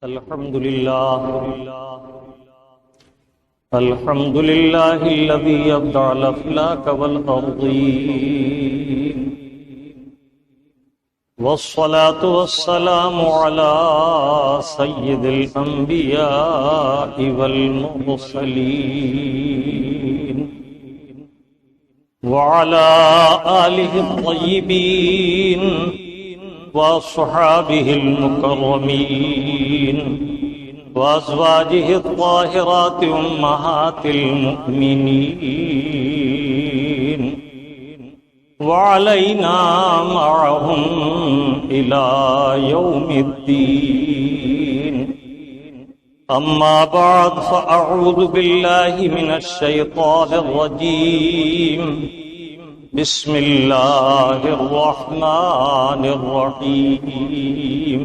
الحمد لله الذي يبدع الأفلاك والأرضين والصلاة والسلام على سيد الأنبياء والمرسلين وعلى آله الطيبين وأصحابه المكرمين وأزواجه الطاهرات أمهات المؤمنين وعلينا معهم إلى يوم الدين. أما بعد فأعوذ بالله من الشيطان الرجيم. بسم الله الرحمن الرحيم.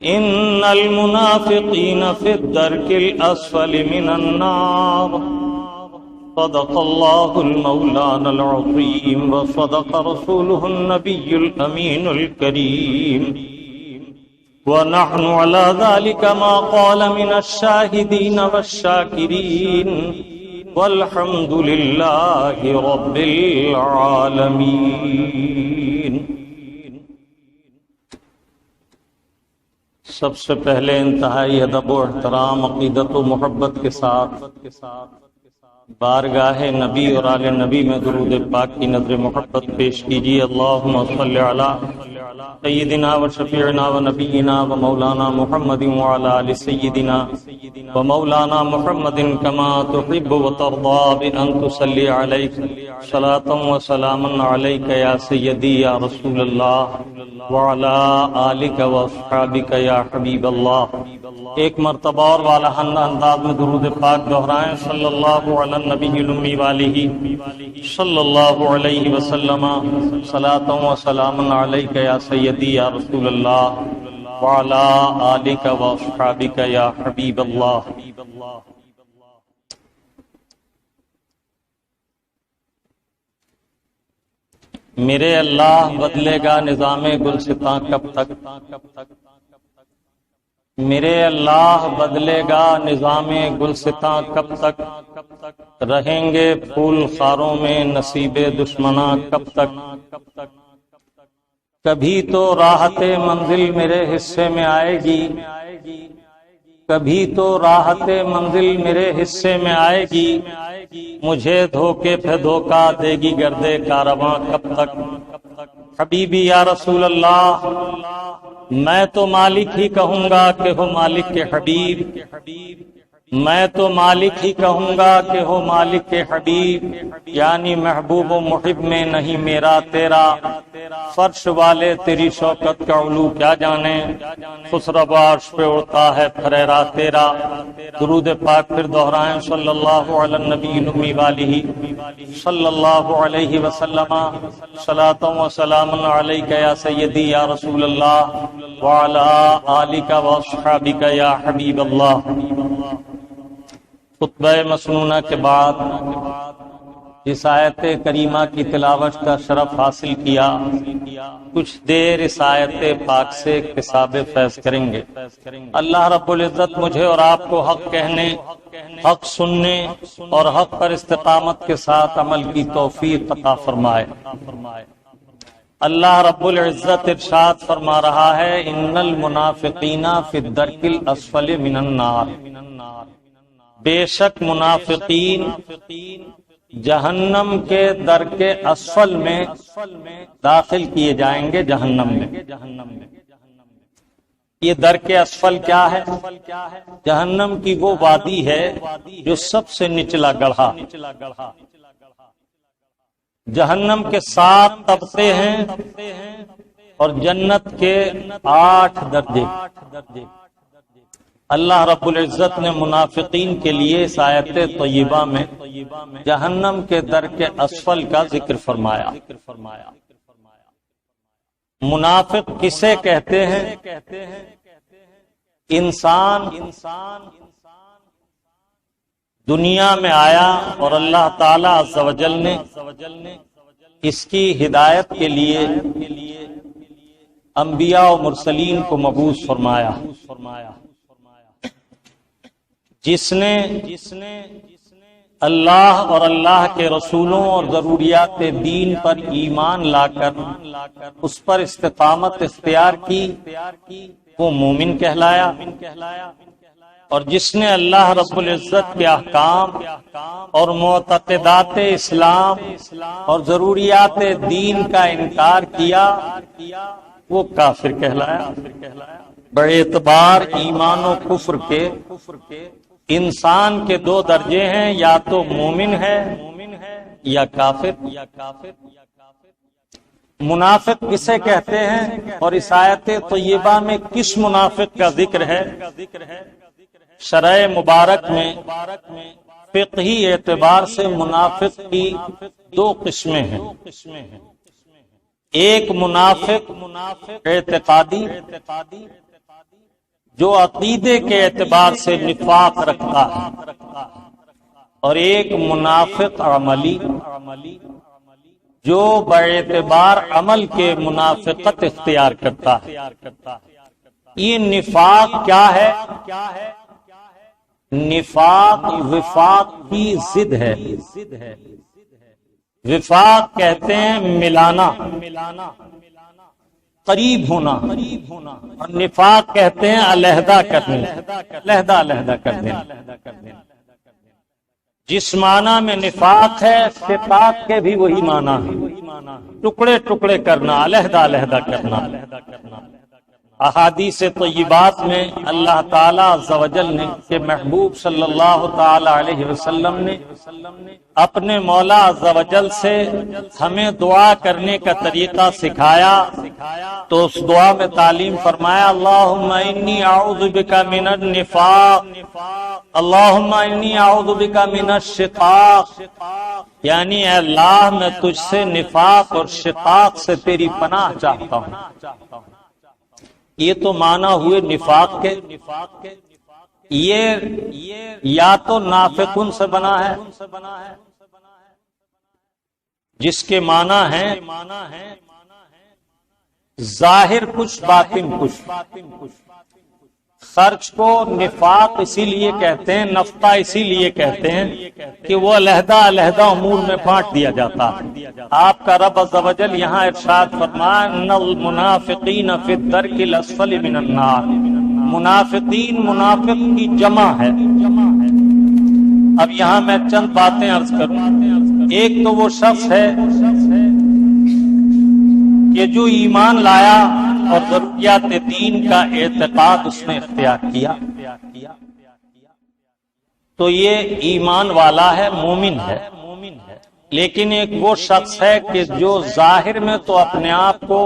إن المنافقين في الدرك الأسفل من النار. صدق الله المولانا العظيم وصدق رسوله النبي الأمين الكريم ونحن على ذلك ما قال من الشاهدين والشاكرين والحمد لله رب العالمين. سب سے پہلے انتہائی ادب و احترام، عقیدت و محبت کے ساتھ بارگاہ نبی اور آل نبی میں درود پاک کی نظر محبت پیش کیجیے. اللہم صلی علی سیدنا و شفیعنا و نبینا و مولانا محمد وعلی آل سیدنا و مولانا محمد کما تحب و ترضى بأن تصلی علیک صلاة و سلاما علیک یا سیدی یا رسول اللہ وعلی آلک و اصحابک یا حبیب اللہ. ایک مرتبہ اور والہانہ انداز میں درود پاک دہرائیں. صلی اللہ علی النبی الامی والہ صلی اللہ علیہ وسلم صلاۃ و سلام علیک یا سیدی یا رسول اللہ وعلی آلک و اصحابک یا حبیب اللہ. میرے اللہ بدلے گا نظام گلستاں کب تک؟ میرے اللہ بدلے گا نظام گلستاں کب تک؟ رہیں گے پھول خاروں میں نصیب دشمناں کب تک؟ کبھی تو راحت منزل میرے حصے میں آئے گی، کبھی تو راحت منزل میرے حصے میں آئے گی، مجھے دھوکے پہ دھوکا دے گی گردے کارواں کب تک؟ حبیبی یا رسول اللہ، میں تو مالک ہی کہوں گا کہ ہو مالک کے حبیب، میں تو مالک ہی کہوں گا کہ ہو مالک کے حبیب، یعنی محبوب و محب میں نہیں میرا تیرا. فرش والے تیری شوکت کا علو کیا جانے، خسرو عرش پہ اڑتا ہے پھریرا تیرا. درود پاک پھر دہرائیں. صلی اللہ علی النبی الامی والہ صلی اللہ علیہ وسلم صلاۃ و سلام علیک یا سیدی یا رسول اللہ وعلی آلک و اصحابک یا حبیب اللہ. خطبہ مسنونہ کے بعد اس آیت کریمہ کی تلاوت کا شرف حاصل کیا، کچھ دیر اس آیت پاک سے اکتساب فیض کریں گے. اللہ رب العزت مجھے اور آپ کو حق کہنے، حق سننے اور حق پر استقامت کے ساتھ عمل کی توفیق عطا فرمائے. اللہ رب العزت ارشاد فرما رہا ہے ان المنافقین فی الدرک الاسفل من النار. بے شک منافقین جہنم کے درک اسفل میں داخل کیے جائیں گے. جہنم میں یہ درک اسفل کیا ہے؟ جہنم کی وہ وادی ہے جو سب سے نچلا گڑھا. جہنم کے 7 طبقے ہیں اور جنت کے 8 درجے. اللہ رب العزت نے منافقین کے لیے اس آیت طیبہ میں جہنم کے درک اسفل کا ذکر فرمایا. منافق کسے کہتے ہیں؟ انسان دنیا میں آیا اور اللہ تعالی عز و جل نے اس کی ہدایت کے لیے انبیاء و مرسلین کو مبعوث فرمایا، جس نے اللہ اور اللہ کے رسولوں اور ضروریات دین پر ایمان لا کر اس پر استقامت اختیار کی، وہ مومن کہلایا، اور جس نے اللہ رب العزت کے احکام اور معتقدات اسلام اور ضروریات دین کا انکار کیا، وہ کافر کہلایا۔ بڑے اعتبار ایمان و کفر کے انسان کے دو درجے ہیں، یا تو مومن ہے یا کافر۔ منافق کسے کہتے ہیں، اور اس آیت طیبہ میں کس منافق کا ذکر ہے؟ شرع مبارک میں فقہی اعتبار سے منافق کی دو قسمیں ہیں۔ ایک منافق اعتقادی، جو عقیدے کے اعتبار سے نفاق رکھتا ہے، اور ایک منافق عملی، جو باعتبار عمل کے منافقت اختیار کرتا ہے۔ یہ نفاق کیا ہے؟ نفاق وفاق کی ضد ہے۔ وفاق کہتے ہیں ملانا، قریب ہونا، اور نفاق کہتے ہیں علیحدہ کرنے، علیحدہ کر دینا۔ جس معنی میں نفاق ہے، شقاق کے بھی وہی معنی ہے، ٹکڑے ٹکڑے کرنا، علیحدہ کرنا۔ احادیث طیبات میں اللہ تعالیٰ عز و جل نے کہ محبوب صلی اللہ تعالی علیہ وسلم نے اپنے مولا عز و جل سے ہمیں دعا کرنے کا طریقہ سکھایا، تو اس دعا میں تعلیم فرمایا، اللہم انی اعوذ بک من النفاق، اللہم انی اعوذ بک من الشقاق، یعنی اے اللہ میں تجھ سے نفاق اور شقاق سے تیری پناہ چاہتا ہوں۔ یہ تو معنی ہوئے نفاق کے۔ یہ یا تو نافقون سے بنا ہے، جس کے معنی ہے ظاہر کچھ باطن کچھ۔ خرچ کو نفاق اسی لیے کہتے ہیں، نفقہ اسی لیے کہتے ہیں کہ وہ علیحدہ امور میں بانٹ دیا جاتا ہے۔ آپ کا رب عز و جل یہاں ارشاد فرمایا، ان المنافقین فی الدرک الاسفل من النار۔ منافقین، منافق کی جمع ہے۔ اب یہاں میں چند باتیں عرض کروں۔ ایک تو وہ شخص ہے کہ جو ایمان لایا اور ضروریات دین کا اعتقاد اس نے اختیار کیا، تو یہ ایمان والا ہے، مومن ہے۔ لیکن ایک وہ شخص ہے کہ جو ظاہر میں تو اپنے آپ کو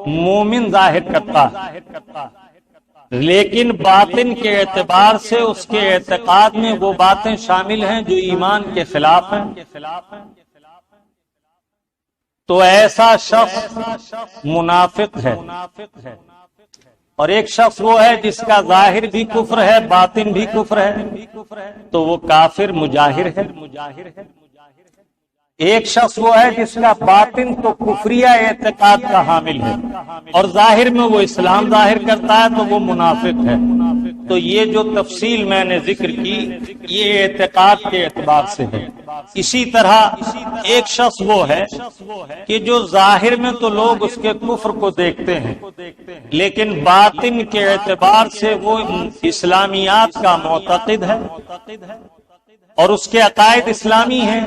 مومن ظاہر کرتا ہے، لیکن باطن کے اعتبار سے اس کے اعتقاد میں وہ باتیں شامل ہیں جو ایمان کے خلاف ہیں۔ تو ایسا شخص منافق ہے۔ اور ایک شخص وہ ہے جس کا ظاہر بھی کفر ہے، باطن بھی کفر ہے، تو وہ کافر مجاہر ہے۔ ایک شخص وہ ہے جس کا باطن تو کفریہ اعتقاد کا حامل ہے اور ظاہر میں وہ اسلام ظاہر کرتا ہے، تو وہ منافق ہے۔ تو یہ جو تفصیل میں نے ذکر کی، یہ اعتقاد کے اعتبار سے ہے۔ اسی طرح ایک شخص وہ ہے کہ جو ظاہر میں تو لوگ اس کے کفر کو دیکھتے ہیں، لیکن باطن کے اعتبار سے وہ اسلامیات کا معتقد ہے اور اس کے عقائد اسلامی ہیں،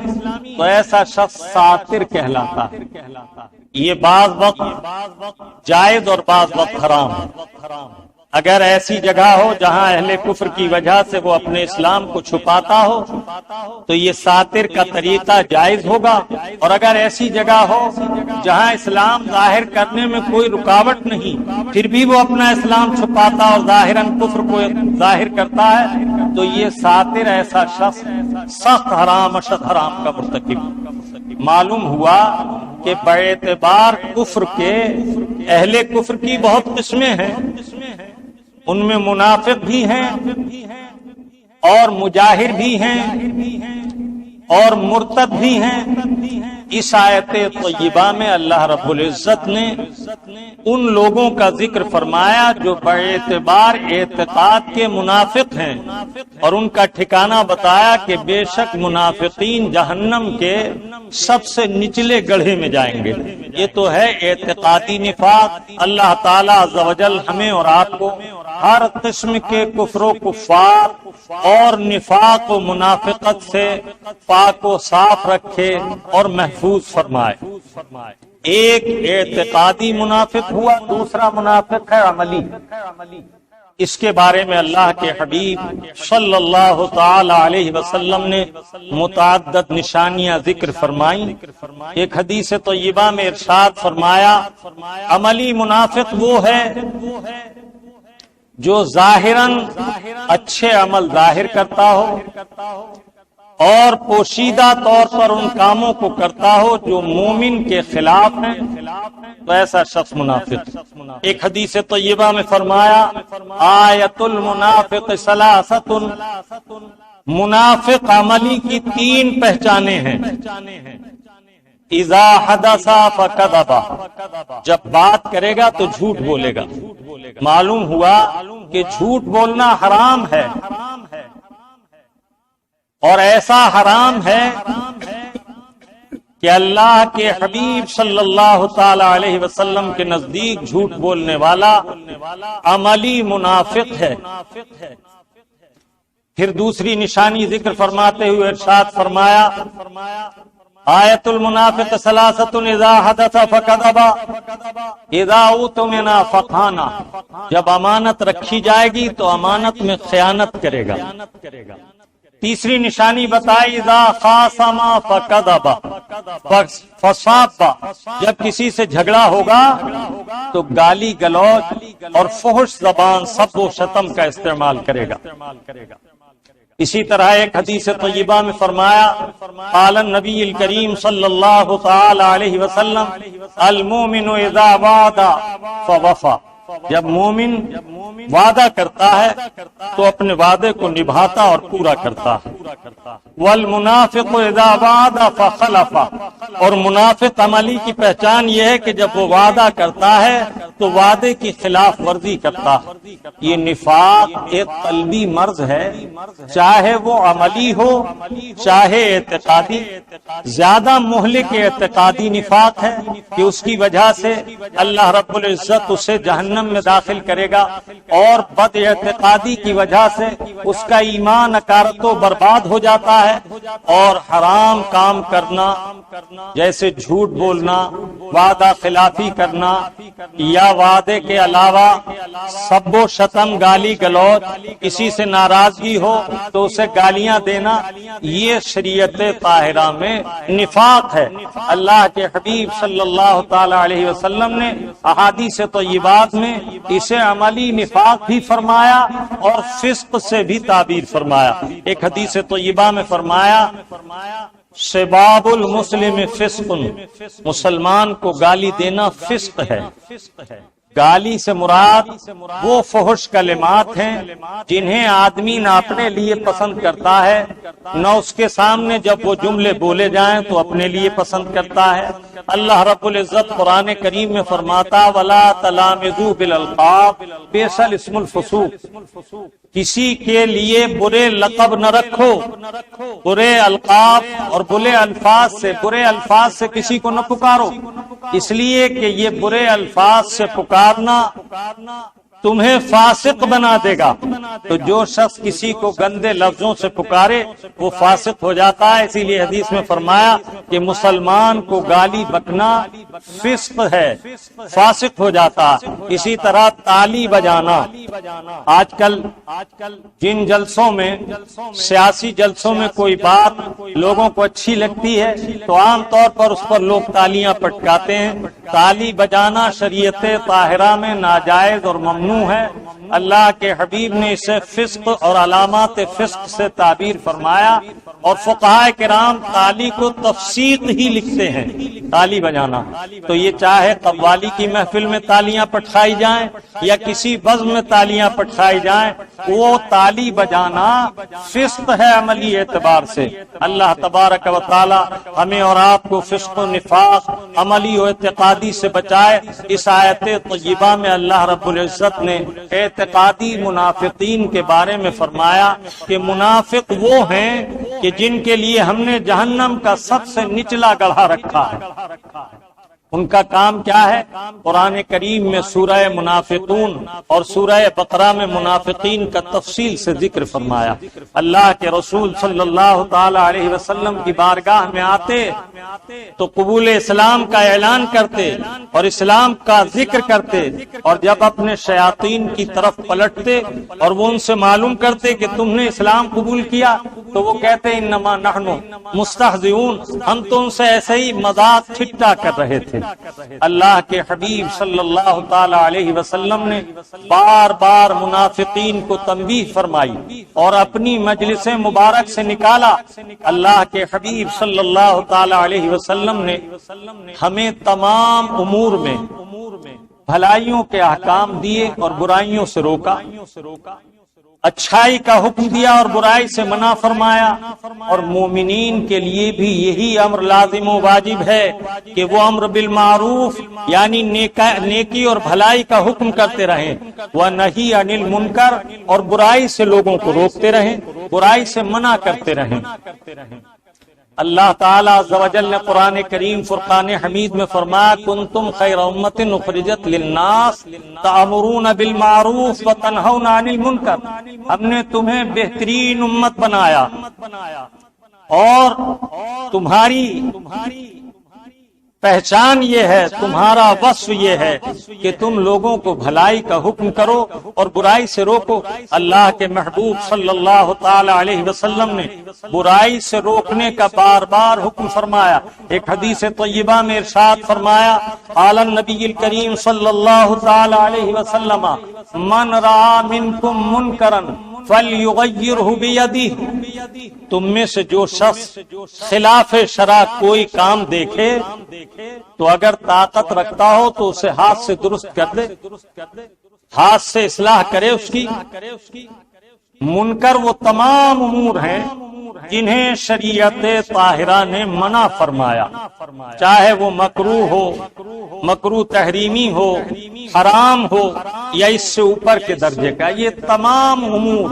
تو ایسا شخص ساتر کہلاتا ہے۔ یہ بعض وقت جائز اور بعض وقت حرام ہے۔ اگر ایسی جگہ ہو جہاں اہل کفر کی وجہ سے وہ اپنے اسلام کو چھپاتا ہو تو یہ ساتر کا طریقہ جائز ہوگا، اور اگر ایسی جگہ ہو جہاں اسلام ظاہر کرنے میں کوئی رکاوٹ نہیں پھر بھی وہ اپنا اسلام چھپاتا اور ظاہراً کفر کو ظاہر کرتا ہے، تو یہ ساتر ایسا شخص سخت حرام اشد حرام کا مرتکب۔ معلوم ہوا کہ باعتبار کفر کے اہل کفر کی بہت قسمیں ہیں، ان میں منافق بھی ہیں اور مجاہر بھی ہیں اور مرتد بھی ہیں۔ اس آیت طیبہ میں اللہ رب العزت نے ان لوگوں کا ذکر فرمایا جو باعتبار اعتقاد کے منافق ہیں، اور ان کا ٹھکانہ بتایا کہ بے شک منافقین جہنم کے سب سے نچلے گڑھے میں جائیں گے۔ یہ تو ہے اعتقادی نفاق۔ اللہ تعالیٰ عز و جل ہمیں اور آپ کو ہر قسم کے کفر و کفار اور نفاق و منافقت سے پاک و صاف رکھے اور محفوظ فرمائے۔ ایک اعتقادی منافق ہوا، دوسرا منافق ہے عملی۔ اس کے بارے میں اللہ کے حبیب صلی اللہ تعالی علیہ وسلم نے متعدد نشانیاں ذکر فرمائیں۔ ایک حدیث طیبہ میں ارشاد فرمایا، عملی منافق وہ ہے جو ظاہراً اچھے عمل ظاہر کرتا ہو اور پوشیدہ طور پر ان کاموں کو کرتا ہو جو مومن کے خلاف ہیں، تو ایسا شخص منافق۔ ایک حدیث طیبہ میں فرمایا، آیت المنافق ثلاثۃ، منافق عملی کی 3 پہچانیں ہیں۔ اذا حدث فکذب، جب بات کرے گا تو جھوٹ بولے گا۔ معلوم ہوا کہ جھوٹ بولنا حرام ہے، اور ایسا حرام ہے کہ اللہ کے حبیب صلی اللہ تعالی علیہ وسلم کے نزدیک جھوٹ بولنے والا عملی منافق ہے۔ پھر دوسری نشانی ذکر فرماتے ہوئے ارشاد فرمایا، آیت المنافق ثلاثۃ، اذا حدث فکذب، اذا اؤتمن فخان، جب امانت رکھی جائے گی تو امانت میں خیانت کرے گا۔ تیسری نشانی بتائی، اذا خاصم فکذب فصاب، جب کسی سے جھگڑا ہوگا تو گالی گلوچ اور فحش زبان سب و شتم کا استعمال کرے گا۔ اسی طرح ایک حدیث طیبہ میں فرمایا، قال النبی الکریم صلی اللہ تعالی علیہ وسلم، المؤمن اذا وعد فوفى، جب مومن وعدہ کرتا ہے تو اپنے وعدے کو نبھاتا اور پورا کرتا ہے۔ والمنافق اذا وعد فخلف، اور منافق عملی کی پہچان یہ ہے کہ جب وہ وعدہ کرتا ہے تو وعدے کی خلاف ورزی کرتا ہے۔ یہ نفاق ایک قلبی مرض ہے، چاہے وہ عملی ہو چاہے اعتقادی۔ زیادہ مہلک اعتقادی نفاق ہے کہ اس کی وجہ سے اللہ رب العزت اسے جہنم میں داخل کرے گا، اور بد اعتقادی کی وجہ سے اس کا ایمان اکارت و برباد ہو جاتا ہے، اور حرام کام کرنا جیسے جھوٹ بولنا، وعدہ خلافی کرنا، یا وعدے کے علاوہ سب و شتم، گالی گلوچ، کسی سے ناراضگی ہو تو اسے گالیاں دینا، یہ شریعت طاہرہ میں نفاق ہے۔ اللہ کے حبیب صلی اللہ تعالی علیہ وسلم نے احادیث طیبات میں اسے عملی نفاق بھی فرمایا اور فسق سے بھی تعبیر فرمایا۔ ایک حدیث طیبہ میں فرمایا، سباب المسلم فسق، مسلمان کو گالی دینا فسق ہے۔ گالی سے مراد وہ فحش کلمات ہیں جنہیں آدمی نہ اپنے لیے پسند کرتا ہے، نہ اس کے سامنے جب وہ جملے بولے جائیں تو اپنے لیے پسند کرتا ہے۔ اللہ رب العزت قرآن کریم میں فرماتا، وَلَا تَلَامِزُوا بِالْأَلْقَابِ بِئْسَ الْاسْمُ الْفُسُوقُ، کسی کے لیے برے لقب نہ رکھو، برے القاب اور برے الفاظ سے کسی کو نہ پکارو، اس لیے کہ یہ برے الفاظ سے پکارنا تمہیں فاسق بنا دے گا۔ تو جو شخص کسی کو گندے لفظوں سے پکارے وہ فاسق ہو جاتا ہے۔ اسی لیے حدیث میں فرمایا کہ مسلمان کو گالی بکنا فسق ہے، فاسق ہو جاتا۔ اسی طرح تالی بجانا، آج کل جن جلسوں میں، سیاسی جلسوں میں کوئی بات لوگوں کو اچھی لگتی ہے تو عام طور پر اس پر لوگ تالیاں پٹکاتے ہیں۔ تالی بجانا شریعت طاہرہ میں ناجائز اور ممنوع ہے۔ اللہ کے حبیب نے اسے فسق اور علامات فسق سے تعبیر فرمایا، اور فقہاء کرام تالی کو تفسیق ہی لکھتے ہیں۔ تالی بجانا، تو یہ چاہے قوالی کی محفل میں تالیاں پٹخائی جائیں یا کسی بزم میں تالیاں پٹخائی جائیں، وہ تالی بجانا فسق ہے عملی اعتبار سے۔ اللہ تبارک و تعالی ہمیں اور آپ کو فسق و نفاق عملی و اعتقادی سے بچائے۔ اس آیت طیبہ میں اللہ رب العزت نے اعتقادی منافقین کے بارے میں فرمایا کہ منافق وہ ہیں کہ جن کے لیے ہم نے جہنم کا سب سے نچلا گڑھا رکھا ہے۔ ان کا کام کیا ہے؟ قرآن کریم میں سورہ منافقون اور سورہ بقرہ میں منافقین کا تفصیل سے ذکر فرمایا۔ اللہ کے رسول صلی اللہ تعالی علیہ وسلم کی بارگاہ میں آتے تو قبول اسلام کا اعلان کرتے اور اسلام کا ذکر کرتے، اور جب اپنے شیاطین کی طرف پلٹتے اور وہ ان سے معلوم کرتے کہ تم نے اسلام قبول کیا، تو وہ کہتے انما نحن مستہزئون، ہم تو ان سے ایسے ہی مذاق ٹھٹا کر رہے تھے۔ اللہ کے حبیب صلی اللہ تعالی علیہ وسلم نے بار بار منافقین کو تنبیہ فرمائی اور اپنی مجلس مبارک سے نکالا۔ اللہ کے حبیب صلی اللہ تعالی علیہ وسلم نے ہمیں تمام امور میں بھلائیوں کے احکام دیے اور برائیوں سے روکا، اچھائی کا حکم دیا اور برائی سے منع فرمایا، اور مومنین کے لیے بھی یہی امر لازم و واجب ہے کہ وہ امر بالمعروف یعنی نیکی اور بھلائی کا حکم کرتے رہیں، ونہی عن المنکر اور برائی سے لوگوں کو روکتے رہیں، برائی سے منع کرتے رہیں۔ اللہ تعالیٰ عز و جل نے قرآن کریم فرقان حمید میں فرمایا کنتم خیر امت اخرجت للناس تأمرون بالمعروف وتنہون عن المنکر، ہم نے تمہیں بہترین امت بنایا اور تمہاری پہچان یہ ہے، تمہارا وصف یہ ہے کہ تم لوگوں کو بھلائی کا حکم کرو اور برائی سے روکو۔ اللہ کے محبوب صلی اللہ تعالی علیہ وسلم نے برائی سے روکنے کا بار بار حکم فرمایا۔ ایک حدیث طیبہ میں ارشاد فرمایا قال النبی الکریم صلی اللہ تعالی علیہ وسلم من رأى منکم منکرا فَلْيُغَيِّرْهُ بِيَدِهِ، تم میں سے جو شخص خلاف شرع کوئی کام دیکھے تو اگر طاقت رکھتا ہو تو اسے ہاتھ سے درست کر دے، ہاتھ سے اصلاح کرے اس کی۔ منکر وہ تمام امور ہیں جنہیں شریعت طاہرہ نے منع فرمایا، چاہے وہ مکروہ ہو، مکروہ تحریمی ہو، حرام ہو یا اس سے اوپر کے درجے کا، یہ تمام امور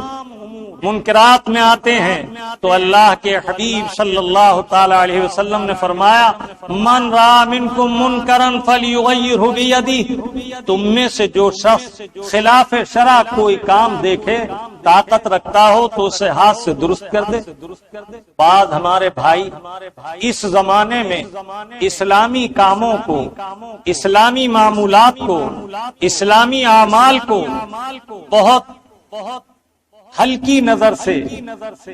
منکرات میں آتے ہیں۔ تو اللہ کے حبیب صلی اللہ تعالی علیہ وسلم نے فرمایا من رأى منکم منکرا فلیغیرہ بیدہ، تم میں سے جو شخص خلاف شرع کوئی کام دیکھے طاقت رکھتا ہو تو اسے ہاتھ سے درست کر دے۔ بعض ہمارے بھائی اس زمانے میں اسلامی کاموں کو، اسلامی معمولات کو، اسلامی اعمال کو بہت ہلکی نظر سے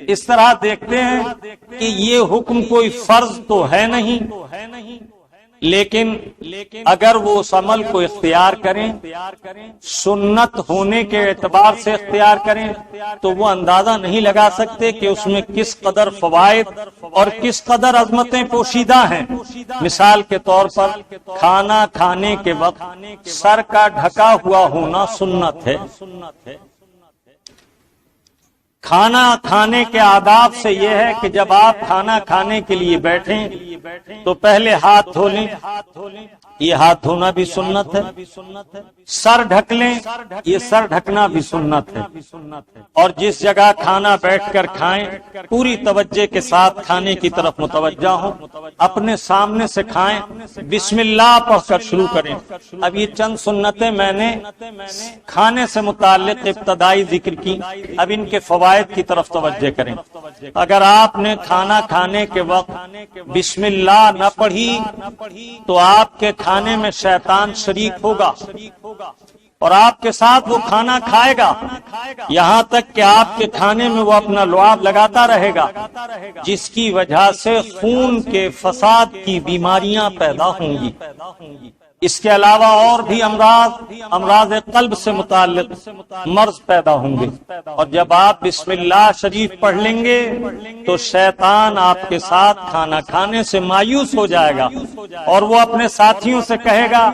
اس طرح دیکھتے ہیں کہ یہ حکم کوئی فرض تو ہے نہیں، لیکن اگر وہ اس عمل کو اختیار کریں، سنت ہونے کے اعتبار سے اختیار کریں، تو وہ اندازہ نہیں لگا سکتے کہ اس میں کس قدر فوائد اور کس قدر عظمتیں پوشیدہ ہیں۔ مثال کے طور پر کھانا کھانے کے وقت سر کا ڈھکا ہوا ہونا سنت ہے۔ کھانا کھانے کے آداب سے یہ ہے کہ جب آپ کھانا کھانے کے لیے بیٹھیں تو پہلے ہاتھ دھو لیں، یہ ہاتھ دھونا بھی سنت ہے۔ سر ڈھک لیں، یہ سر ڈھکنا بھی سنت ہے۔ اور جس جگہ کھانا بیٹھ کر کھائیں پوری توجہ کے ساتھ کھانے کی طرف متوجہ ہوں، اپنے سامنے سے کھائیں، بسم اللہ پڑھ کر شروع کریں۔ اب یہ چند سنتیں میں نے کھانے سے متعلق ابتدائی ذکر کی، اب ان کے فوائد کی طرف توجہ کریں۔ اگر آپ نے کھانا کھانے کے وقت بسم اللہ نہ پڑھی تو آپ کے کھانے میں شیطان شریک ہوگا اور آپ کے ساتھ وہ کھانا کھائے گا، یہاں تک کہ آپ کے کھانے میں وہ اپنا لعاب لگاتا رہے گا، جس کی وجہ سے خون کے فساد کی بیماریاں پیدا ہوں گی۔ اس کے علاوہ اور بھی امراض قلب سے متعلق مرض پیدا ہوں گے، اور جب آپ بسم اللہ شریف پڑھ لیں گے تو شیطان آپ کے ساتھ کھانا کھانے سے مایوس ہو جائے گا، اور وہ اپنے ساتھیوں سے کہے گا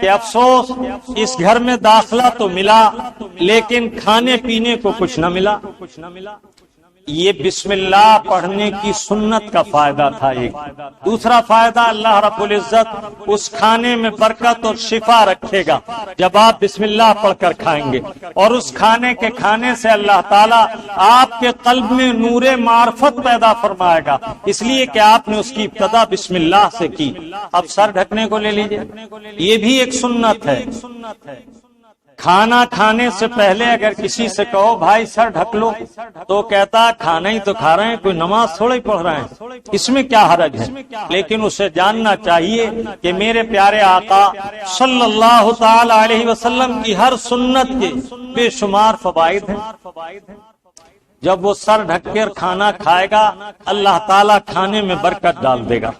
کہ افسوس اس گھر میں داخلہ تو ملا لیکن کھانے پینے کو کچھ نہ ملا۔ یہ بسم اللہ پڑھنے کی سنت کا فائدہ تھا ایک۔ دوسرا فائدہ، اللہ رب العزت اس کھانے میں برکت اور شفا رکھے گا جب آپ بسم اللہ پڑھ کر کھائیں گے، اور اس کھانے کے کھانے سے اللہ تعالیٰ آپ کے قلب میں نور معرفت پیدا فرمائے گا، اس لیے کہ آپ نے اس کی ابتدا بسم اللہ سے کی۔ اب سر ڈھکنے کو لے لیجئے، یہ بھی ایک سنت ہے۔ کھانا کھانے سے پہلے اگر کسی سے کہو بھائی سر ڈھک لو تو کہتا کھانا ہی تو کھا رہے ہیں، کوئی نماز تھوڑا ہی پڑھ رہے ہیں، اس میں کیا حرج ہے؟ لیکن اسے جاننا چاہیے کہ میرے پیارے آقا صلی اللہ تعالی علیہ وسلم کی ہر سنت کے بے شمار فوائد ہیں۔ جب وہ سر ڈھک کر کھانا کھائے گا اللہ تعالیٰ کھانے میں برکت ڈال دے گا،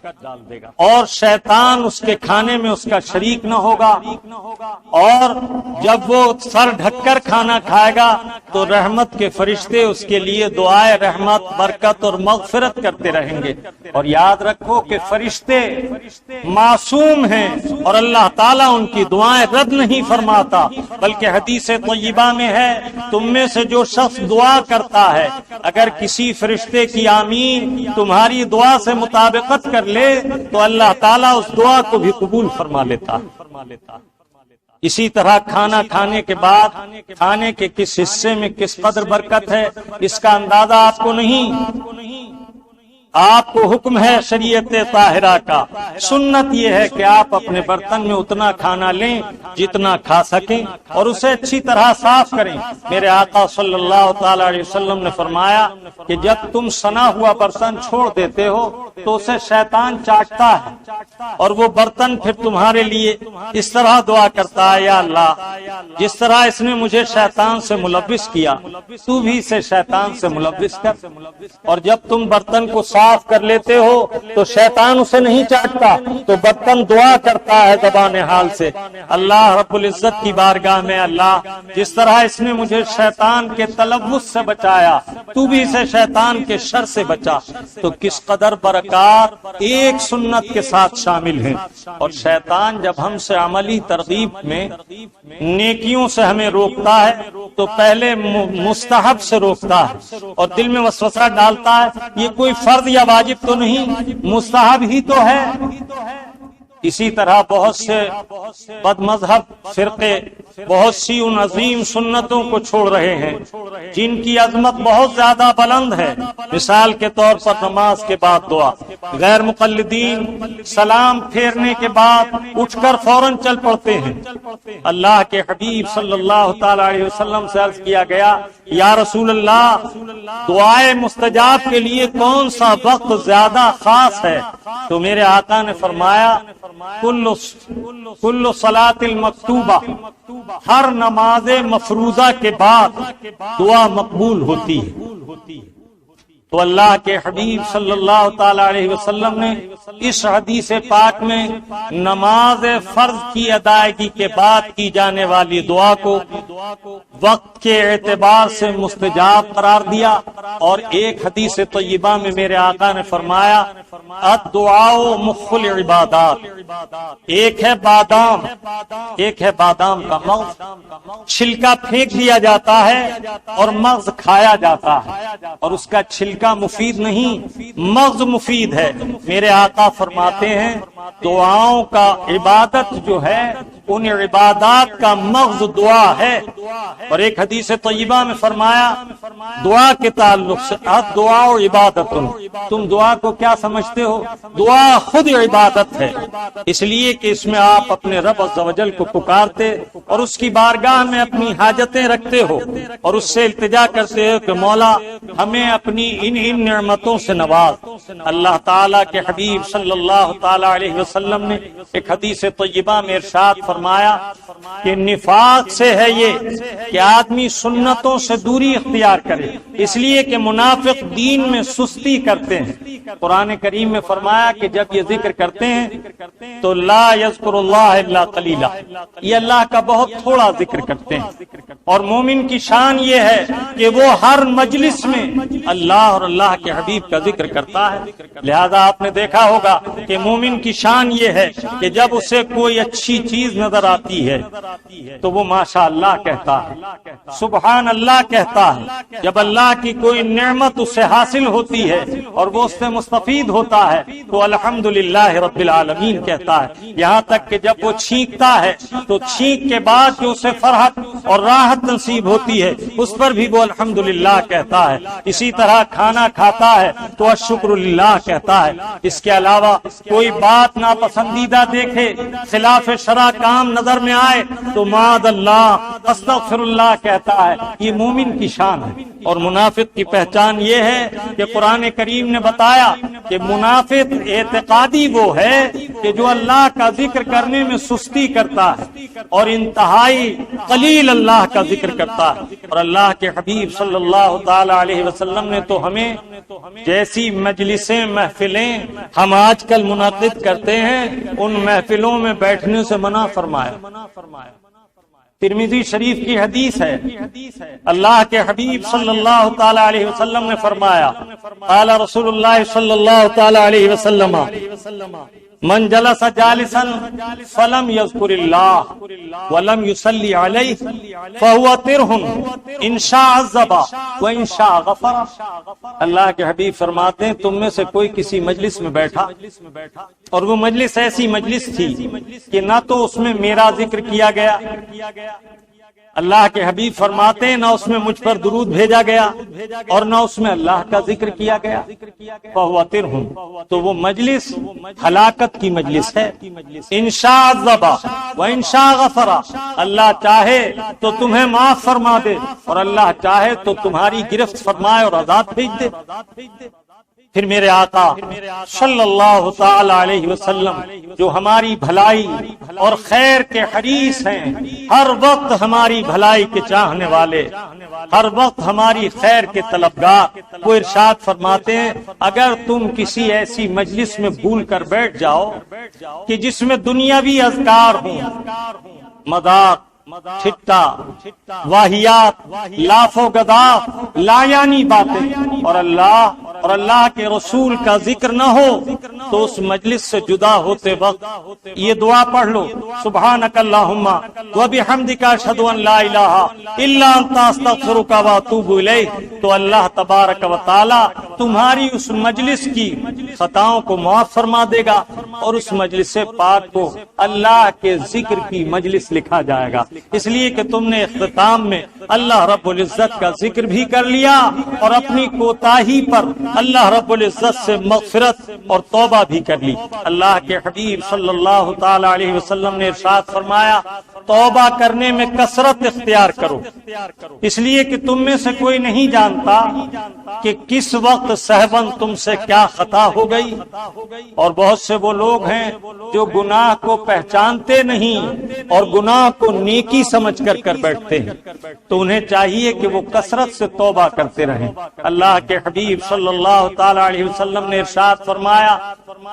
اور شیطان اس کے کھانے میں اس کا شریک نہ ہوگا، اور جب وہ سر ڈھک کر کھانا کھائے گا تو رحمت کے فرشتے اس کے لیے دعائے رحمت، برکت اور مغفرت کرتے رہیں گے۔ اور یاد رکھو کہ فرشتے معصوم ہیں اور اللہ تعالیٰ ان کی دعائیں رد نہیں فرماتا، بلکہ حدیث طیبہ میں ہے تم میں سے جو شخص دعا کرتا ہے اگر کسی فرشتے کی آمین تمہاری دعا سے مطابقت کر لے تو اللہ تعالیٰ اس دعا کو بھی قبول فرما لیتا۔ اسی طرح کھانا کھانے کے بعد کھانے کے کس حصے میں کس قدر برکت ہے اس کا اندازہ آپ کو نہیں، آپ کو حکم ہے شریعت طاہرہ کا۔ سنت یہ ہے کہ آپ اپنے برتن میں اتنا کھانا لیں جتنا کھا سکیں اور اسے اچھی طرح صاف کریں۔ میرے آقا صلی اللہ تعالی علیہ وسلم نے فرمایا کہ جب تم سنا ہوا برتن چھوڑ دیتے ہو تو اسے شیطان چاٹتا ہے، اور وہ برتن پھر تمہارے لیے اس طرح دعا کرتا ہے، یا اللہ جس طرح اس نے مجھے شیطان سے ملوث کیا تو بھی اسے شیطان سے ملوث کر۔ اور جب تم برتن کو صاف کر لیتے ہو تو شیطان اسے نہیں چاٹتا، تو برتن دعا کرتا ہے زبان حال سے، اللہ رب العزت کی بارگاہ میں اللہ جس طرح اس نے مجھے شیطان کے تلوث سے بچایا تو بھی اسے شیطان کے شر سے بچا۔ تو کس قدر برکات ایک سنت کے ساتھ شامل ہیں۔ اور شیطان جب ہم سے عملی ترغیب میں نیکیوں سے ہمیں روکتا ہے تو پہلے مستحب سے روکتا ہے اور دل میں وسوسہ ڈالتا ہے یہ کوئی فرض یا واجب تو نہیں، مستحب ہی تو ہے۔ اسی طرح بہت سے بد مذہب فرقے بہت سی ان عظیم سنتوں کو چھوڑ رہے ہیں جن کی عظمت بہت زیادہ بلند ہے، مثال کے طور پر نماز کے بعد دعا۔ غیر مقلدین سلام پھیرنے کے بعد اٹھ کر فوراً چل پڑتے ہیں۔ اللہ کے حبیب صلی اللہ تعالی علیہ وسلم سے عرض کیا گیا یا رسول اللہ دعائے مستجاب کے لیے کون سا وقت زیادہ خاص ہے؟ تو میرے آقا نے فرمایا کل صلاۃ المکتوبہ، ہر نماز مفروضہ کے بعد دعا مقبول ہوتی ہے۔ تو اللہ کے حبیب صلی اللہ تعالی علیہ وسلم نے اس حدیث پاک میں نماز فرض کی ادائیگی کے بعد کی جانے والی دعا کو وقت کے اعتبار سے مستجاب قرار دیا، اور ایک حدیث طیبہ میں میرے آقا نے فرمایا الدعاء مخ العبادات، ایک ہے بادام کا مغز، چھلکا پھینک دیا جاتا ہے اور مغز کھایا جاتا ہے، اور اس کا چھلکا مفید نہیں مغز مفید ہے۔ میرے آقا فرماتے ہیں دعاؤں کا عبادت جو ہے ان عبادات کا مغز دعا ہے۔ اور ایک حدیث طیبہ میں فرمایا دعا کے تعلق سے دعا و عبادت، تم دعا کو کیا سمجھتے ہو؟ دعا خود عبادت ہے، اس لیے کہ اس میں آپ اپنے رب عز و جل کو پکارتے اور اس کی بارگاہ میں اپنی حاجتیں رکھتے ہو اور اس سے التجا کرتے ہو کہ مولا ہمیں اپنی ان نعمتوں سے نواز۔ اللہ تعالیٰ کے حبیب صلی اللہ تعالیٰ علیہ وسلم نے ایک حدیث طیبہ میں ارشاد فرمایا کہ نفاق سے ہے یہ کہ آدمی سنتوں سے دوری اختیار کرے، اس لیے کہ منافق دین میں سستی کرتے ہیں۔ قرآن کریم میں فرمایا کہ جب یہ ذکر کرتے ہیں تو لا یذکر اللہ الا قلیلا، یہ اللہ کا بہت تھوڑا ذکر کرتے ہیں۔ اور مومن کی شان یہ ہے کہ وہ ہر مجلس میں اللہ اور اللہ کے حبیب کا ذکر کرتا ہے۔ لہذا آپ نے دیکھا ہوگا کہ مومن کی شان یہ ہے کہ جب اسے کوئی اچھی چیز نظر آتی ہے تو وہ ماشاء اللہ کہتا ہے، سبحان اللہ کہتا ہے۔ جب اللہ کی کوئی نعمت اسے حاصل ہوتی ہے اور وہ اس سے مستفید ہوتا ہے تو الحمدللہ رب العالمین کہتا ہے۔ یہاں تک کہ جب وہ چھینکتا ہے تو چھینک کے بعد جو اسے فرحت اور راحت نصیب ہوتی ہے اس پر بھی وہ الحمدللہ کہتا ہے۔ اسی طرح کھانا کھاتا ہے تو الشکر للہ کہتا ہے۔ اس کے علاوہ کوئی بات ناپسندیدہ دیکھے، خلاف شرع کام نظر میں آئے تو معاذ اللہ استغفر اللہ کہتا ہے۔ یہ مومن کی شان ہے۔ اور منافق کی پہچان یہ ہے کہ قرآن کریم نے بتایا کہ منافق اعتقادی وہ ہے کہ جو اللہ کا ذکر کرنے میں سستی کرتا ہے اور انتہائی قلیل اللہ کا ذکر کرتا ہے۔ اور اللہ کے حبیب صلی اللہ تعالی علیہ وسلم نے تو ہمیں جیسی مجلسیں محفلیں ہم آج کل منعقد کرتے ہیں ان محفلوں میں بیٹھنے سے منع فرمایا۔ ترمذی شریف کی حدیث ہے، اللہ کے حبیب صلی اللہ تعالی علیہ وسلم نے فرمایا، قال رسول اللہ صلی اللہ تعالی علیہ وسلم من جلس جالسا فلم یذکر اللہ ولم یصلی علیہ فہو طرح ان شاء عذب وان شاء غفر۔ اللہ کے حبیب فرماتے ہیں تم میں سے کوئی کسی مجلس میں بیٹھا اور وہ مجلس ایسی مجلس تھی کہ نہ تو اس میں میرا ذکر کیا گیا، اللہ کے حبیب فرماتے ہیں نہ اس میں مجھ پر درود بھیجا گیا اور نہ اس میں اللہ کا ذکر کیا گیا، فہو طرح، تو وہ مجلس ہلاکت کی مجلس ہے۔ ان شاء عذب وان شاء غفر، اللہ چاہے تو تمہیں معاف فرما دے اور اللہ چاہے تو تمہاری گرفت فرمائے اور عذاب بھیج دے۔ پھر میرے آقا صلی اللہ تعالی علیہ وسلم جو ہماری بھلائی اور خیر کے حریص ہیں، ہر وقت ہماری بھلائی کے چاہنے والے، ہر وقت ہماری خیر کے طلبگار، وہ ارشاد فرماتے ہیں اگر تم کسی ایسی مجلس میں بھول کر بیٹھ جاؤ کہ جس میں دنیاوی اذکار ہوں، مذاق، چھٹا، واہیات، لاف و گداف، لایانی باتیں اور اللہ کے رسول کا ذکر نہ ہو تو اس مجلس سے جدا ہوتے وقت یہ دعا پڑھ لو، سبحانک اللہم وبحمدک اشہد ان لا الہ الا انت استغفرک واتوب الیک، تو اللہ تبارک و تعالی تمہاری اس مجلس کی خطاؤں کو معاف فرما دے گا اور اس مجلس پاک کو اللہ کے ذکر کی مجلس لکھا جائے گا۔ اس لیے کہ تم نے اختتام میں اللہ رب العزت کا ذکر بھی کر لیا اور اپنی کوتاہی پر اللہ رب العزت سے مغفرت اور توبہ بھی کر لی۔ اللہ کے حبیب صلی اللہ تعالی علیہ وسلم نے ارشاد فرمایا توبہ کرنے میں کثرت اختیار کرو، اس لیے کہ تم میں سے کوئی نہیں جانتا کہ کس وقت سہون تم سے کیا خطا ہو گئی۔ اور بہت سے وہ لوگ ہیں جو گناہ کو پہچانتے نہیں اور گناہ کو نیکی سمجھ کر بیٹھتے ہیں، تو انہیں چاہیے کہ وہ کثرت سے توبہ کرتے رہیں۔ اللہ کے حبیب صلی اللہ تعالی علیہ وسلم نے ارشاد فرمایا،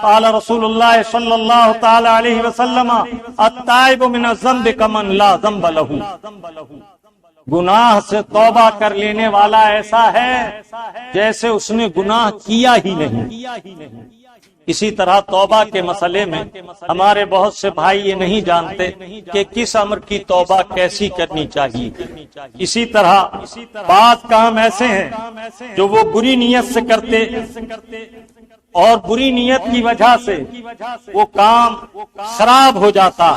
قال رسول اللہ صلی اللہ تعالی علیہ وسلم التائب من الذنب کمن لا ذنب لہ، گناہ سے توبہ کر لینے والا ایسا ہے جیسے اس نے گناہ کیا ہی نہیں۔ اسی طرح توبہ کے مسئلے میں ہمارے بہت سے بھائی یہ نہیں جانتے کہ کس امر کی توبہ کیسی کرنی چاہیے۔ اسی طرح بعض کام ایسے ہیں جو وہ بری نیت سے کرتے اور بری نیت کی وجہ سے وہ کام خراب ہو جاتا،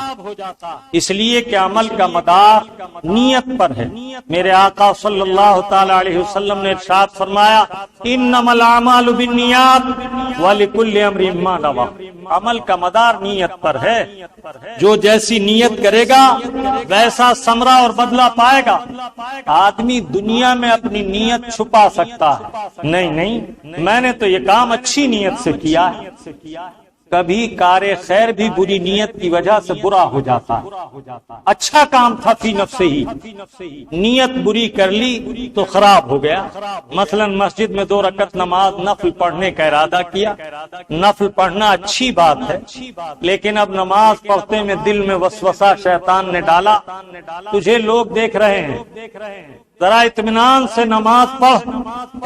اس لیے کہ عمل کا مدار نیت پر ہے۔ میرے آقا صلی اللہ تعالی علیہ وسلم نے ارشاد فرمایا انما الاعمال بالنیات ولکل امرئ ما نوی، عمل کا مدار نیت پر ہے، جو جیسی نیت کرے گا ویسا ثمرہ اور بدلہ پائے گا۔ آدمی دنیا میں اپنی نیت چھپا سکتا ہے، نہیں میں نے تو یہ کام اچھی نیت سے کیا ہے۔ کبھی کار خیر بھی بری نیت کی وجہ سے برا ہو جاتا ہے، اچھا کام تھا فی نفسہ ہی، نیت بری کر لی تو خراب ہو گیا۔ مثلا مسجد میں 2 رکعت نماز نفل پڑھنے کا ارادہ کیا، نفل پڑھنا اچھی بات ہے، لیکن اب نماز پڑھتے میں دل میں وسوسہ شیطان نے ڈالا، تجھے لوگ دیکھ رہے ہیں، ذرا اطمینان سے نماز پڑھ،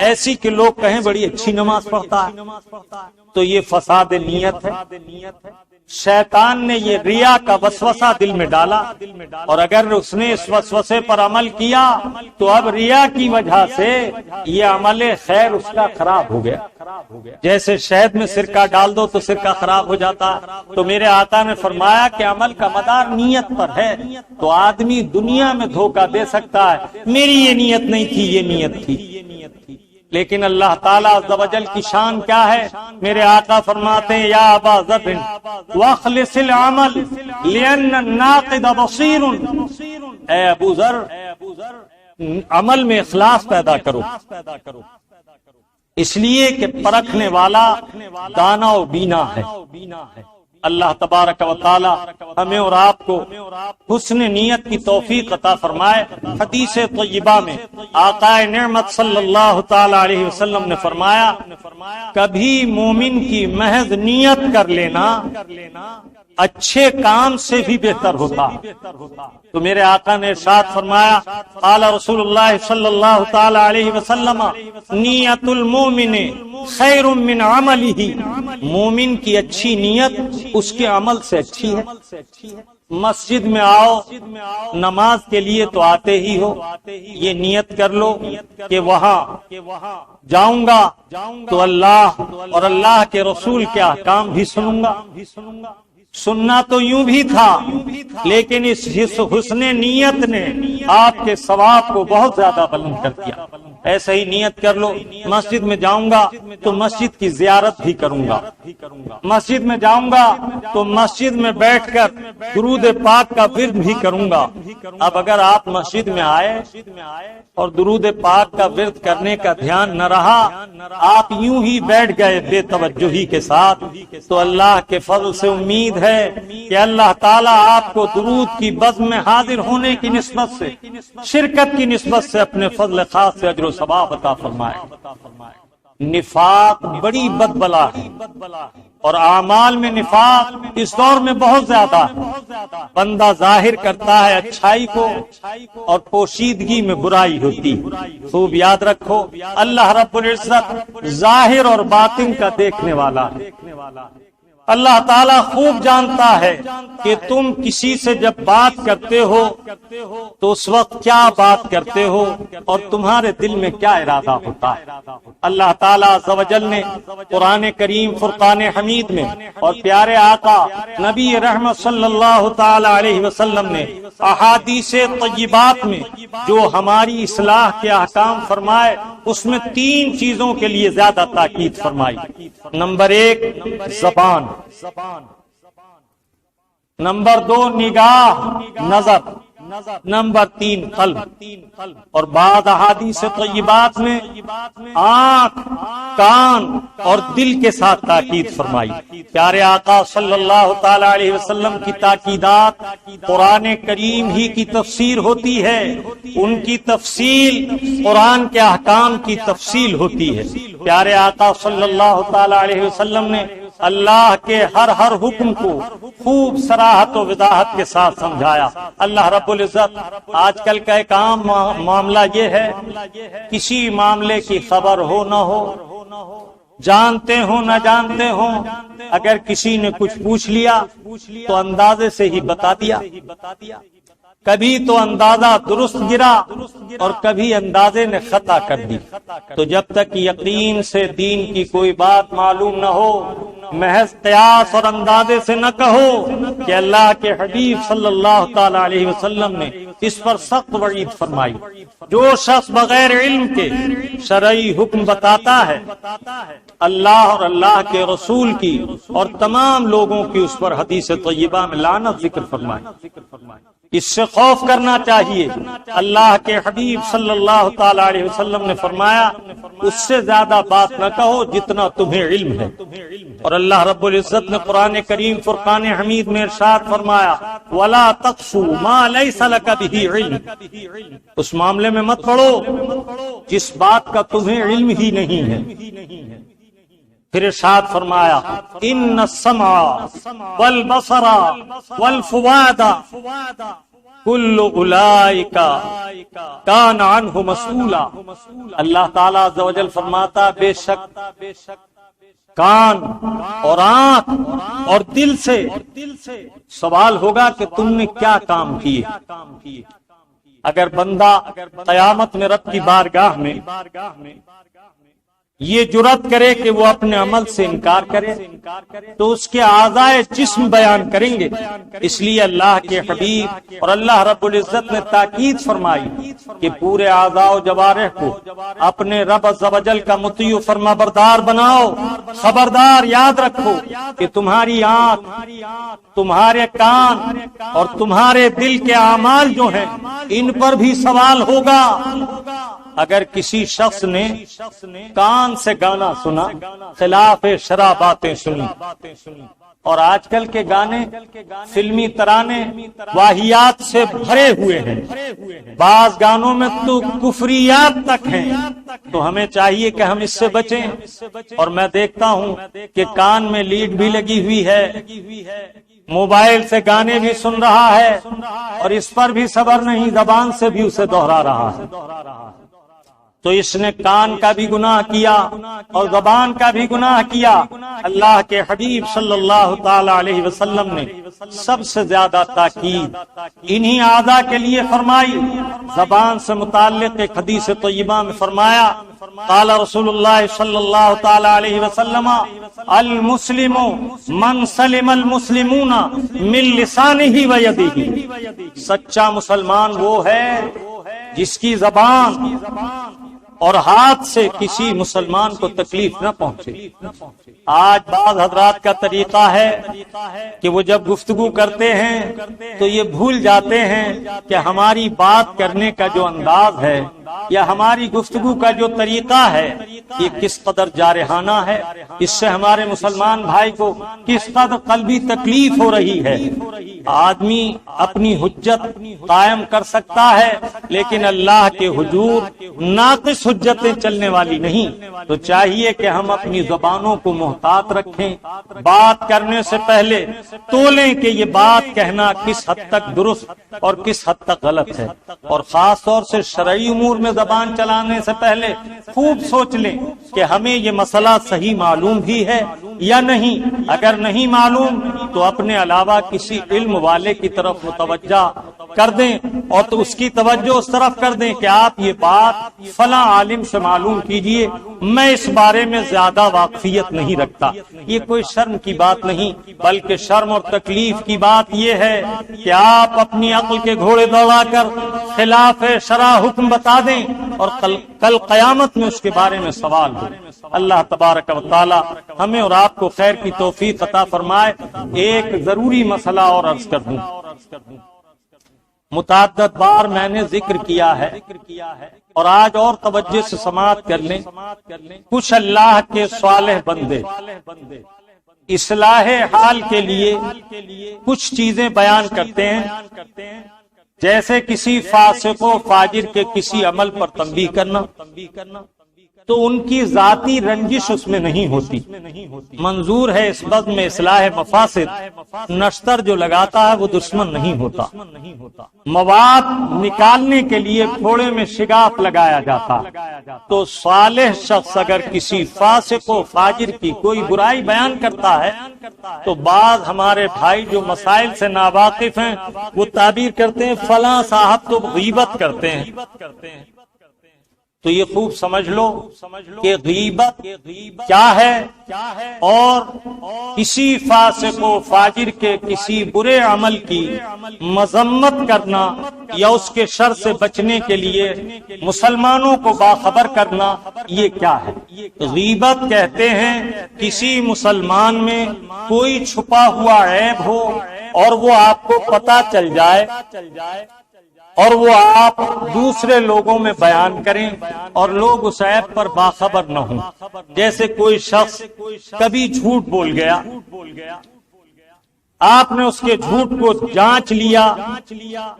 ایسی کہ لوگ کہیں بڑی اچھی نماز پڑھتا ہے، تو یہ فساد نیت ہے۔ شیطان نے یہ ریا کا وسوسہ دل میں ڈالا، اور اگر اس نے اس وسوسے پر عمل کیا تو اب ریا کی وجہ سے یہ عمل خیر اس کا خراب ہو گیا۔ جیسے شہد میں سرکہ ڈال دو تو سرکہ خراب ہو جاتا ہے، تو میرے آقا نے فرمایا کہ عمل کا مدار نیت پر ہے، تو آدمی دنیا میں دھوکہ دے سکتا ہے، میری یہ نیت نہیں تھی، یہ نیت تھی، لیکن اللہ تعالیٰ عز و جل کی شان کیا ہے؟ میرے آقا فرماتے ہیں، یا ابا ذر واخلص العمل لأن الناقد بصیر، اے ابو ذر عمل میں اخلاص پیدا کرو، اس لیے کہ پرکھنے والا دانا و بینا ہے۔ اللہ تبارک و تعالی ہمیں اور آپ کو حسن نیت کی توفیق عطا فرمائے۔ حدیث طیبہ میں آقا نعمت صلی اللہ تعالی علیہ وسلم نے فرمایا، کبھی مومن کی محض نیت کر لینا اچھے کام سے بھی بہتر ہوتا۔ تو میرے آقا نے ارشاد فرمایا، قال رسول اللہ صلی اللہ تعالی علیہ وسلم، نیت المومن خیر من عملہ، مومن کی اچھی نیت اس کے عمل سے اچھی ہے۔ مسجد میں آؤ نماز کے لیے تو آتے ہی ہو، یہ نیت کر لو کہ وہاں جاؤں گا تو اللہ اور اللہ کے رسول کے احکام بھی سنوں گا۔ سننا تو یوں بھی تھا، لیکن اس حسن نیت نے آپ کے ثواب کو بہت زیادہ بلند کر دیا۔ ایسے ہی نیت کر لو، مسجد میں جاؤں گا تو مسجد کی زیارت بھی کروں گا، مسجد میں جاؤں گا تو مسجد میں بیٹھ کر درود پاک کا ورد بھی کروں گا۔ اب اگر آپ مسجد میں آئے اور درود پاک کا ورد کرنے کا دھیان نہ رہا، آپ یوں ہی بیٹھ گئے بے توجہی کے ساتھ، تو اللہ کے فضل سے امید ہے کہ اللہ تعالیٰ آپ کو درود کی بزم میں حاضر ہونے کی نسبت سے، شرکت کی نسبت سے اپنے فضل خاص سے اجر و ثواب عطا فرمائے۔ نفاق بڑی بد بلا ہے، اور اعمال میں نفاق اس دور میں بہت زیادہ ہے۔ بندہ ظاہر کرتا ہے اچھائی کو اور پوشیدگی میں برائی ہوتی۔ خوب یاد رکھو، اللہ رب العزت ظاہر اور باطن کا دیکھنے والا ہے۔ اللہ تعالیٰ خوب جانتا ہے کہ تم کسی سے جب بات کرتے ہو تو اس وقت کیا بات کرتے ہو اور تمہارے دل میں کیا ارادہ ہوتا ہے۔ اللہ تعالیٰ عز و جل نے قرآن کریم فرقان حمید میں اور پیارے آقا نبی رحمت صلی اللہ تعالی علیہ وسلم نے احادیث طیبات میں جو ہماری اصلاح کے احکام فرمائے، اس میں 3 چیزوں کے لیے زیادہ تاکید فرمائی۔ نمبر 1 زبان، نمبر 2 نگاہ نظر، نمبر 3 قلب، اور بعض احادیث طیبات میں آنکھ، کان اور دل کے ساتھ تاکید فرمائی۔ پیارے آقا صلی اللہ تعالی علیہ وسلم کی تاکیدات قرآن کریم ہی کی تفسیر ہوتی ہے، ان کی تفصیل قرآن کے احکام کی تفصیل ہوتی ہے۔ پیارے آقا صلی اللہ تعالی علیہ وسلم نے اللہ کے ہر حکم کو خوب صراحت و وضاحت کے ساتھ سمجھایا۔ اللہ رب العزت آج کل کا ایک عام معاملہ یہ ہے، کسی معاملے کی خبر ہو نہ ہو، جانتے ہو نہ جانتے ہو، اگر کسی نے کچھ پوچھ لیا تو اندازے سے ہی بتا دیا۔ کبھی تو اندازہ درست گرا اور کبھی اندازے نے خطا کر دی۔ تو جب تک یقین سے دین کی کوئی بات معلوم نہ ہو، محض قیاس اور اندازے سے نہ کہو کہ اللہ کے حبیب صلی اللہ تعالی علیہ وسلم نے اس پر سخت وعید فرمائی۔ جو شخص بغیر علم کے شرعی حکم بتاتا ہے، اللہ اور اللہ کے رسول کی اور تمام لوگوں کی اس پر حدیث طیبہ میں لعنت ذکر فرمائی۔ اس سے خوف کرنا چاہیے۔ اللہ کے حبیب صلی اللہ تعالی علیہ وسلم نے فرمایا اس سے زیادہ بات نہ کہو جتنا تمہیں علم ہے، اور اللہ رب العزت نے قرآن کریم فرقان حمید میں ارشاد فرمایا وَلَا تَقْفُوا مَا لَيْسَ لَكَ بِهِ عِلْمٌ، اس معاملے میں مت پڑو جس بات کا تمہیں علم ہی نہیں ہے۔ پھر ارشاد فرمایا ان السمع والبصر والفؤاد کل اولئک کان عنہ مسئولا۔ اللہ تعالیٰ عز و جل فرماتا بے شک کان اور آنکھ اور دل سے سوال ہوگا کہ تم نے کیا کام کیے۔ اگر بندہ قیامت میں رب کی بارگاہ میں یہ جرات کرے کہ وہ اپنے عمل سے انکار کرے تو اس کے اعضائے جسم بیان کریں گے۔ اس لیے اللہ کے حبیب اور اللہ رب العزت نے تاکید فرمائی کہ پورے اعضاء و جوارح کو اپنے رب عز و جل کا مطیع و فرما بردار بناؤ۔ خبردار یاد رکھو کہ تمہاری آنکھ، تمہارے کان اور تمہارے دل کے اعمال جو ہیں ان پر بھی سوال ہوگا۔ اگر کسی شخص نے کان سے گانا سنا، خلاف شرع باتیں سنی، اور آج کل کے گانے فلمی ترانے واہیات سے بھرے ہوئے ہیں، بعض گانوں میں تو کفریات تک ہیں، تو ہمیں چاہیے کہ ہم اس سے بچیں۔ اور میں دیکھتا ہوں کہ کان میں لیڈ بھی لگی ہوئی ہے، موبائل سے گانے بھی سن رہا ہے، اور اس پر بھی صبر نہیں، زبان سے بھی اسے دوہرا رہا ہے۔ تو اس نے کان کا بھی گناہ کیا اور زبان کا بھی گناہ کیا۔ اللہ کے حبیب صلی اللہ تعالی علیہ وسلم نے سب سے زیادہ تاکید انہی اعضاء کے لیے فرمائی۔ زبان سے متعلق ایک حدیث طیبہ میں فرمایا قال رسول اللہ صلی اللہ تعالی علیہ وسلم المسلم من سلم المسلمون من لسانہ و یدہ، سچا مسلمان وہ ہے جس کی زبان اور ہاتھ سے کسی مسلمان کو تکلیف نہ پہنچے۔ آج بعض حضرات کا طریقہ ہے کہ وہ جب گفتگو کرتے ہیں تو یہ بھول جاتے ہیں کہ ہماری بات کرنے کا جو انداز ہے یا ہماری گفتگو کا جو طریقہ ہے یہ کس قدر جارحانہ ہے، اس سے ہمارے مسلمان بھائی کو کس قدر قلبی تکلیف ہو رہی ہے۔ آدمی اپنی حجت قائم کر سکتا ہے لیکن اللہ کے حضور ناقص حجتیں چلنے والی نہیں۔ تو چاہیے کہ ہم اپنی زبانوں کو محتاط رکھیں، بات کرنے سے پہلے تولیں کہ یہ بات کہنا کس حد تک درست اور کس حد تک غلط ہے، اور خاص طور سے شرعی امور میں زبان چلانے سے پہلے خوب سوچ لیں کہ ہمیں یہ مسئلہ صحیح معلوم بھی ہے یا نہیں۔ اگر نہیں معلوم تو اپنے علاوہ کسی علم والے کی طرف متوجہ کر دیں، اور تو اس کی توجہ اس طرف کر دیں کہ آپ یہ بات فلاں عالم سے معلوم کیجئے، میں اس بارے میں زیادہ واقفیت نہیں رکھتا۔ یہ کوئی شرم کی بات نہیں بلکہ شرم اور تکلیف کی بات یہ ہے کہ آپ اپنی عقل کے گھوڑے دوڑا کر خلاف شرع حکم بتا دیں اور کل قیامت میں اس کے بارے میں سوال ہو۔ اللہ تبارک و تعالی ہمیں اور آپ کو خیر کی توفیق عطا فرمائے۔ ایک ضروری مسئلہ اور عرض کر دوں، متعدد بار میں نے ذکر کیا ہے اور آج اور توجہ سے سماعت کر لیں۔ کچھ اللہ کے صالح بندے اصلاح حال کے لیے کچھ چیزیں بیان کرتے ہیں، جیسے کسی فاسق و فاجر کے کسی عمل پر تنبیہ کرنا، تو ان کی ذاتی رنجش اس میں نہیں ہوتی۔ منظور ہے اس بزم میں اصلاح مفاسد، نشتر جو لگاتا ہے وہ دشمن نہیں ہوتا۔ مواد نکالنے کے لیے گھوڑے میں شگاف لگایا جاتا، تو صالح شخص اگر کسی فاسق و فاجر کی کوئی برائی بیان کرتا ہے تو بعض ہمارے بھائی جو مسائل سے ناواقف ہیں وہ تعبیر کرتے ہیں فلاں صاحب تو غیبت کرتے ہیں۔ تو یہ خوب سمجھ لو کہ غیبت کیا ہے اور کسی فاسق و فاجر کے کسی برے عمل کی مذمت کرنا یا اس کے شر سے بچنے کے لیے مسلمانوں کو باخبر کرنا، یہ کیا ہے؟ غیبت کہتے ہیں کسی مسلمان میں کوئی چھپا ہوا عیب ہو اور وہ آپ کو پتہ چل جائے اور وہ آپ دوسرے لوگوں میں بیان کریں اور لوگ اس عیب پر باخبر نہ ہوں۔ جیسے کوئی شخص کبھی جھوٹ بول گیا، آپ نے اس کے جھوٹ کو جانچ لیا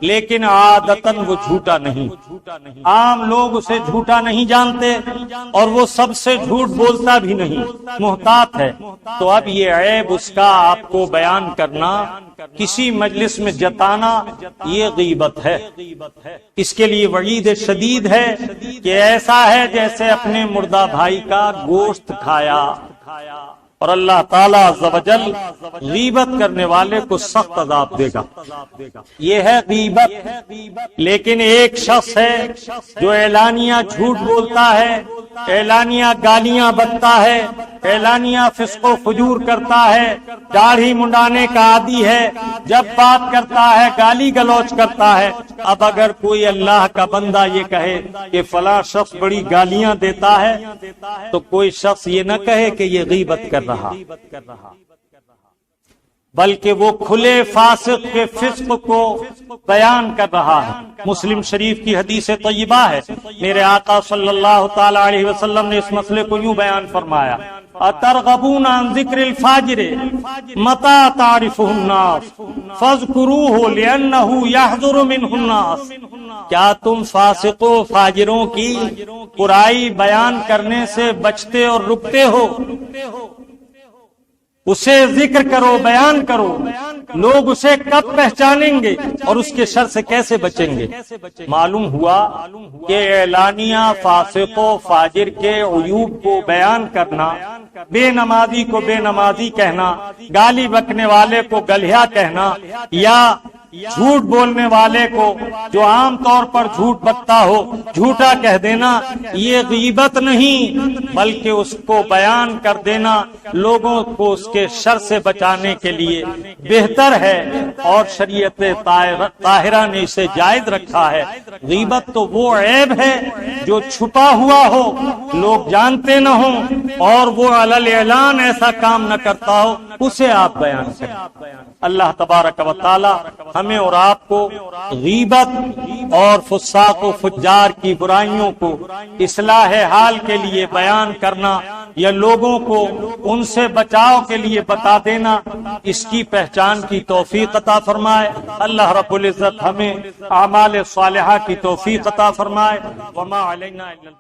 لیکن عادتاً وہ جھوٹا نہیں، عام لوگ اسے جھوٹا نہیں جانتے اور وہ سب سے جھوٹ بولتا بھی نہیں، محتاط ہے، تو اب یہ عیب اس کا آپ کو بیان کرنا، کسی مجلس میں جتانا، یہ غیبت ہے۔ اس کے لیے وعید شدید ہے کہ ایسا ہے جیسے اپنے مردہ بھائی کا گوشت کھایا، اور اللہ تعالیٰ عز و جل غیبت کرنے والے کو سخت عذاب دے گا۔ یہ ہے غیبت۔ لیکن ایک شخص ہے جو اعلانیہ جھوٹ بولتا ہے، اعلانیہ گالیاں بکتا ہے، اعلانیہ فسق و فجور کرتا ہے، داڑھی منڈانے کا عادی ہے، جب بات کرتا ہے گالی گلوچ کرتا ہے۔ اب اگر کوئی اللہ کا بندہ یہ کہے کہ فلاں شخص بڑی گالیاں دیتا ہے تو کوئی شخص یہ نہ کہے کہ یہ غیبت کر رہا، بلکہ وہ کھلے فاسق کے فسق کو بیان کر رہا ہے۔ مسلم شریف کی حدیث طیبہ ہے، میرے آقا صلی اللہ تعالی علیہ وسلم نے اس مسئلے کو یوں بیان فرمایا: اترغبون عن ذکر الفاجر متى تعرفه الناس فاذكروه لأنه يحذر منه الناس۔ کیا تم فاسقوں فاجروں کی برائی بیان کرنے سے بچتے اور رکتے ہو؟ اسے ذکر کرو، بیان کرو، لوگ اسے کب پہچانیں گے اور اس کے شر سے کیسے بچیں گے؟ معلوم ہوا کہ اعلانیہ فاسق و فاجر کے عیوب کو بیان کرنا، بے نمازی کو بے نمازی کہنا، گالی بکنے والے کو گلہیا کہنا، یا جھوٹ بولنے والے کو جو عام طور پر جھوٹ بکتا ہو جھوٹا کہہ دینا، یہ غیبت نہیں بلکہ اس کو بیان کر دینا لوگوں کو اس کے شر سے بچانے کے لیے بہتر ہے، اور شریعت طاہرہ نے اسے جائز رکھا ہے۔ غیبت تو وہ عیب ہے جو چھپا ہوا ہو، لوگ جانتے نہ ہوں اور وہ علی الاعلان ایسا کام نہ کرتا ہو، اسے آپ بیان کریں۔ اللہ تبارک و تعالی ہمیں اور آپ کو غیبت اور فساق و فجار کی برائیوں کو اصلاح حال کے لیے بیان کرنا یا لوگوں کو ان سے بچاؤ کے لیے بتا دینا، اس کی پہچان کی توفیق عطا فرمائے۔ اللہ رب العزت ہمیں اعمال صالحہ کی توفیق عطا فرمائے۔ وما علینا الا